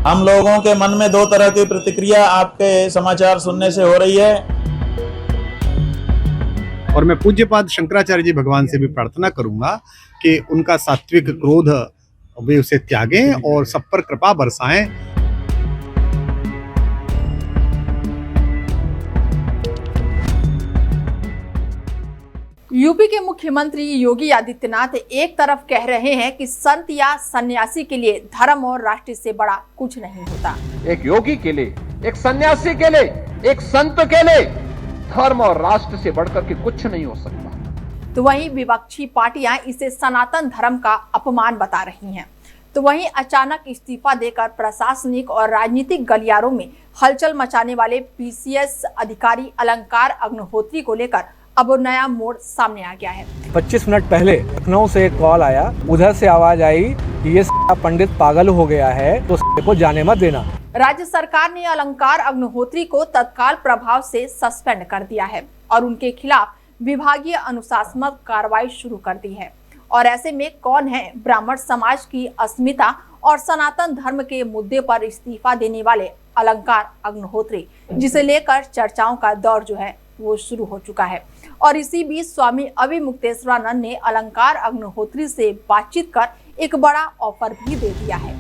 हम लोगों के मन में दो तरह की प्रतिक्रिया आपके समाचार सुनने से हो रही है। और मैं पूज्यपाद शंकराचार्य जी भगवान से भी प्रार्थना करूंगा कि उनका सात्विक क्रोध वे उसे त्यागें और सब पर कृपा बरसाएं। यूपी के मुख्यमंत्री योगी आदित्यनाथ एक तरफ कह रहे हैं कि संत या सन्यासी के लिए धर्म और राष्ट्र से बड़ा कुछ नहीं होता। एक योगी के लिए, एक सन्यासी के लिए, एक संत के लिए धर्म और राष्ट्र से बढ़कर के कुछ नहीं हो सकता। तो वहीं विपक्षी पार्टियां इसे सनातन धर्म का अपमान बता रही हैं। तो वहीं अचानक इस्तीफा देकर प्रशासनिक और राजनीतिक गलियारों में हलचल मचाने वाले पीसीएस अधिकारी अलंकार अग्निहोत्री को लेकर अब नया मोड़ सामने आ गया है। 25 मिनट पहले लखनऊ से एक कॉल आया, उधर से आवाज आई कि ये पंडित पागल हो गया है तो को जाने मत देना। राज्य सरकार ने अलंकार अग्निहोत्री को तत्काल प्रभाव से सस्पेंड कर दिया है और उनके खिलाफ विभागीय अनुशासनात्मक कार्रवाई शुरू कर दी है। और ऐसे में कौन है ब्राह्मण समाज की अस्मिता और सनातन धर्म के मुद्दे पर इस्तीफा देने वाले अलंकार अग्निहोत्री, जिसे लेकर चर्चाओं का दौर जो है वो शुरू हो चुका है। और इसी बीच स्वामी अविमुक्तेश्वरानंद ने अलंकार अग्निहोत्री से बातचीत कर एक बड़ा ऑफर भी दे दिया है।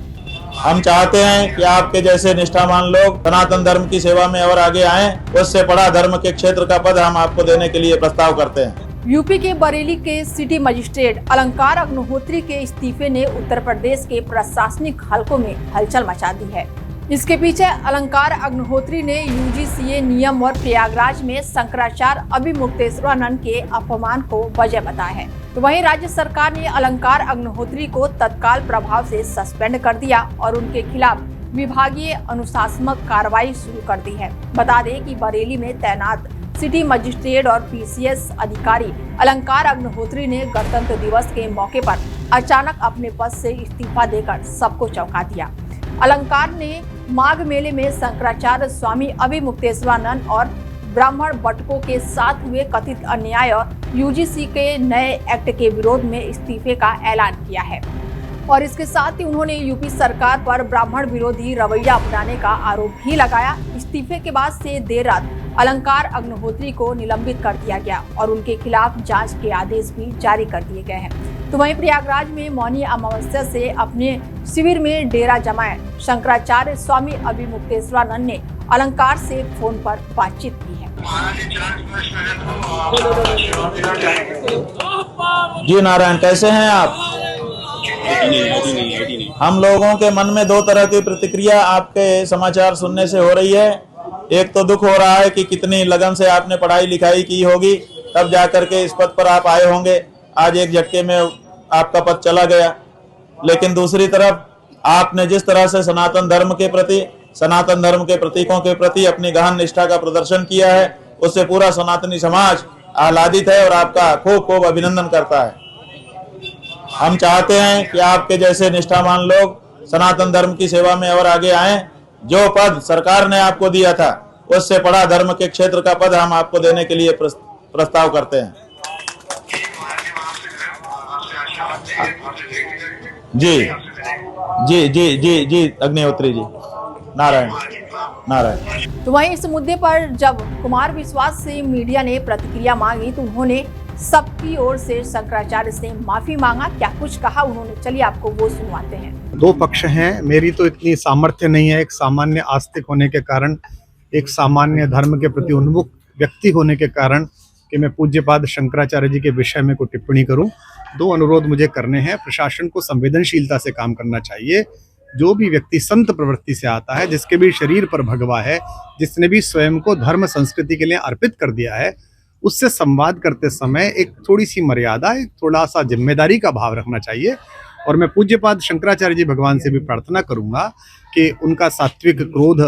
हम चाहते हैं कि आपके जैसे निष्ठावान लोग सनातन धर्म की सेवा में और आगे आएं। उससे बड़ा धर्म के क्षेत्र का पद हम आपको देने के लिए प्रस्ताव करते हैं। यूपी के बरेली के सिटी मजिस्ट्रेट अलंकार अग्निहोत्री के इस्तीफे ने उत्तर प्रदेश के प्रशासनिक हलकों में हलचल मचा दी है। इसके पीछे अलंकार अग्निहोत्री ने यूजीसीए नियम और प्रयागराज में शंकराचार्य अविमुक्तेश्वरानंद के अपमान को वजह बताया है। तो वहीं राज्य सरकार ने अलंकार अग्निहोत्री को तत्काल प्रभाव से सस्पेंड कर दिया और उनके खिलाफ विभागीय अनुशासनात्मक कार्रवाई शुरू कर दी है। बता दें कि बरेली में तैनात सिटी मजिस्ट्रेट और पीसीएस अधिकारी अलंकार अग्निहोत्री ने गणतंत्र दिवस के मौके पर अचानक अपने पद से इस्तीफा देकर सबको चौंका दिया। अलंकार ने माघ मेले में शंकराचार्य स्वामी अविमुक्तेश्वरानंद और ब्राह्मण बटकों के साथ हुए कथित अन्याय और यूजीसी के नए एक्ट के विरोध में इस्तीफे का ऐलान किया है। और इसके साथ ही उन्होंने यूपी सरकार पर ब्राह्मण विरोधी रवैया अपनाने का आरोप भी लगाया। इस्तीफे के बाद से देर रात अलंकार अग्निहोत्री को निलंबित कर दिया गया और उनके खिलाफ जांच के आदेश भी जारी कर दिए गए हैं। तो वहीं प्रयागराज में मौनी अमावस्या से अपने शिविर में डेरा जमाए शंकराचार्य स्वामी अविमुक्तेश्वरानंद ने अलंकार से फोन पर बातचीत की है। जी नारायण, कैसे हैं आप? हम लोगों के मन में दो तरह की प्रतिक्रिया आपके समाचार सुनने से हो रही है। एक तो दुख हो रहा है कि कितनी लगन से आपने पढ़ाई लिखाई की होगी, तब जाकर के इस पद पर आप आए होंगे। आज एक झटके में आपका पद चला गया। लेकिन दूसरी तरफ आपने जिस तरह से सनातन धर्म के प्रति, सनातन धर्म के प्रतीकों के प्रति अपनी गहन निष्ठा का प्रदर्शन किया है, उससे पूरा सनातनी समाज आह्लादित है और आपका खूब खूब अभिनंदन करता है। हम चाहते हैं कि आपके जैसे निष्ठावान लोग सनातन धर्म की सेवा में और आगे आएं। जो पद सरकार ने आपको दिया था, उससे बड़ा धर्म के क्षेत्र का पद हम आपको देने के लिए प्रस्ताव करते हैं। जी जी जी जी जी अग्निहोत्री जी, नारायण नारायण। तो वहीं इस मुद्दे पर जब कुमार विश्वास से मीडिया ने प्रतिक्रिया मांगी तो उन्होंने सबकी ओर से शंकराचार्य से माफी मांगा। क्या कुछ कहा उन्होंने, चलिए आपको वो सुनवाते हैं। दो पक्ष हैं। मेरी तो इतनी सामर्थ्य नहीं है, एक सामान्य आस्तिक होने के कारण, एक सामान्य धर्म के प्रति उन्मुख व्यक्ति होने के कारण, कि मैं पूज्यपाद शंकराचार्य जी के विषय में कोई टिप्पणी करूं। दो अनुरोध मुझे करने हैं। प्रशासन को संवेदनशीलता से काम करना चाहिए। जो भी व्यक्ति संत प्रवृत्ति से आता है, जिसके भी शरीर पर भगवा है, जिसने भी स्वयं को धर्म संस्कृति के लिए अर्पित कर दिया है, उससे संवाद करते समय एक थोड़ी सी मर्यादा, एक थोड़ा सा जिम्मेदारी का भाव रखना चाहिए। और मैं पूज्यपाद शंकराचार्य जी भगवान से भी प्रार्थना करूंगा कि उनका सात्विक क्रोध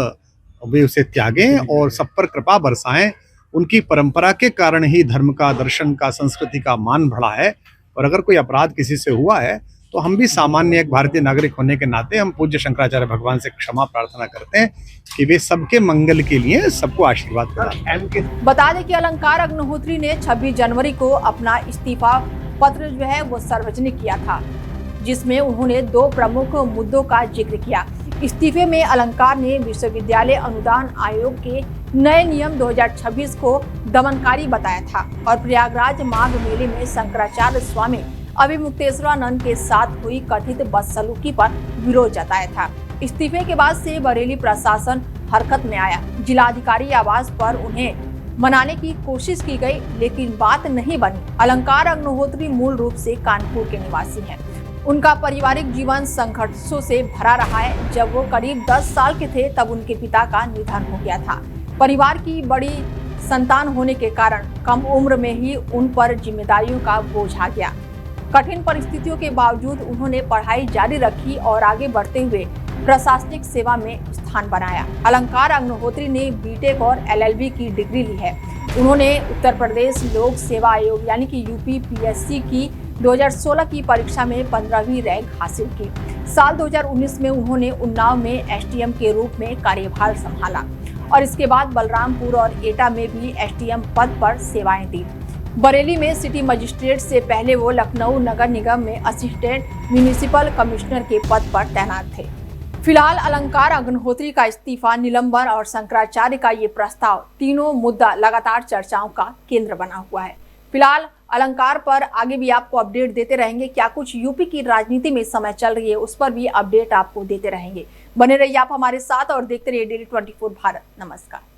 वे उसे त्यागें और सब पर कृपा बरसाएं। उनकी परंपरा के कारण ही धर्म का, दर्शन का, संस्कृति का मान बढ़ा है। और अगर कोई अपराध किसी से हुआ है तो हम भी सामान्य एक भारतीय नागरिक होने के नाते हम पूज्य शंकराचार्य भगवान से क्षमा प्रार्थना करते हैं कि वे सबके मंगल के लिए सबको आशीर्वाद करें। बता दें कि अलंकार अग्निहोत्री ने 26 जनवरी को अपना इस्तीफा पत्र जो है वो सार्वजनिक किया था, जिसमें उन्होंने 2 प्रमुख मुद्दों का जिक्र किया। इस्तीफे में अलंकार ने विश्वविद्यालय अनुदान आयोग के नए नियम 2026 को दमनकारी बताया था और प्रयागराज माघ मेले में शंकराचार्य स्वामी अभिमुक्तेश्वरानंद के साथ हुई कथित बदसलूकी पर विरोध जताया था। इस्तीफे के बाद से बरेली प्रशासन हरकत में आया। जिलाधिकारी आवास पर उन्हें मनाने की कोशिश की गई, लेकिन बात नहीं बनी। अलंकार अग्निहोत्री मूल रूप से कानपुर के निवासी हैं। उनका पारिवारिक जीवन संघर्षों से भरा रहा है। जब वो करीब 10 साल के थे तब उनके पिता का निधन हो गया था। परिवार की बड़ी संतान होने के कारण कम उम्र में ही उन पर जिम्मेदारियों का बोझ आ गया। कठिन परिस्थितियों के बावजूद उन्होंने पढ़ाई जारी रखी और आगे बढ़ते हुए प्रशासनिक सेवा में स्थान बनाया। अलंकार अग्निहोत्री ने बीटेक और LLB की डिग्री ली है। उन्होंने उत्तर प्रदेश लोक सेवा आयोग यानी कि UPPSC की 2016 की परीक्षा में 15वीं रैंक हासिल की। साल 2019 में उन्होंने उन्नाव में STM के रूप में कार्यभार संभाला और इसके बाद बलरामपुर और एटा में भी STM पद पर सेवाएं दी। बरेली में सिटी मजिस्ट्रेट से पहले वो लखनऊ नगर निगम में असिस्टेंट म्यूनिसिपल कमिश्नर के पद पर तैनात थे। फिलहाल अलंकार अग्निहोत्री का इस्तीफा, निलंबन और शंकराचार्य का ये प्रस्ताव, तीनों मुद्दा लगातार चर्चाओं का केंद्र बना हुआ है। फिलहाल अलंकार पर आगे भी आपको अपडेट देते रहेंगे। क्या कुछ यूपी की राजनीति में समय चल रही है, उस पर भी अपडेट आपको देते रहेंगे। बने रहिए आप हमारे साथ और देखते रहिए डेली 24 भारत। नमस्कार।